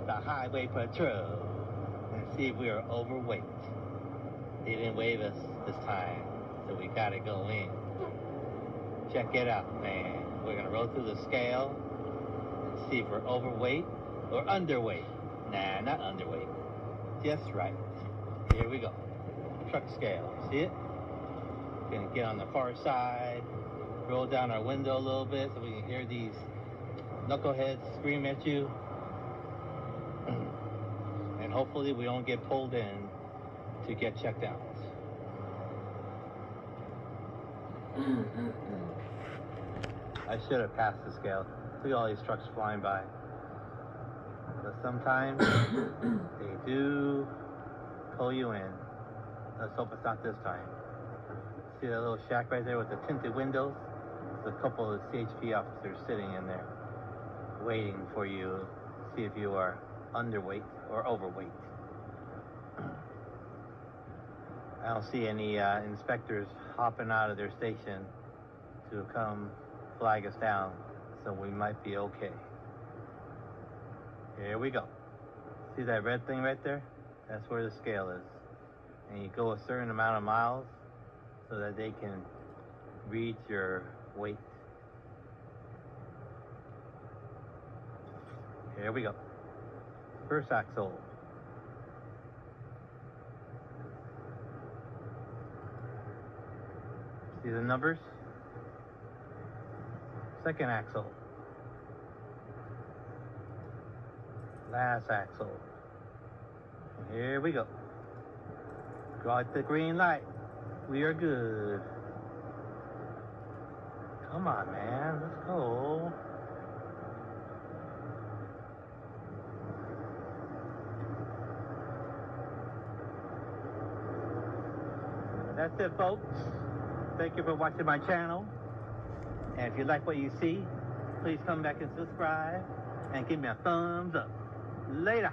the highway patrol and see if we are overweight. They didn't wave us this time, so we gotta go in. Check it out, man. We're gonna roll through the scale and see if we're overweight or underweight. Nah, not underweight. Just right. Here we go. Truck scale. See it? Gonna get on the far side, roll down our window a little bit so we can hear these knuckleheads scream at you. And hopefully we don't get pulled in to get checked out. I should have passed the scale. Look at all these trucks flying by. But sometimes they do pull you in. Let's hope it's not this time. See that little shack right there with the tinted windows? There's a couple of CHP officers sitting in there waiting for you to see if you are underweight or overweight. I don't see any inspectors hopping out of their station to come flag us down, so we might be okay. Here we go. See that red thing right there? That's where the scale is. And you go a certain amount of miles so that they can read your weight. Here we go. First axle. See the numbers? Second axle. Last axle. Here we go. Got the green light. We are good. Come on, man. Let's go. That's it, folks. Thank you for watching my channel. And if you like what you see, please come back and subscribe and give me a thumbs up. Later.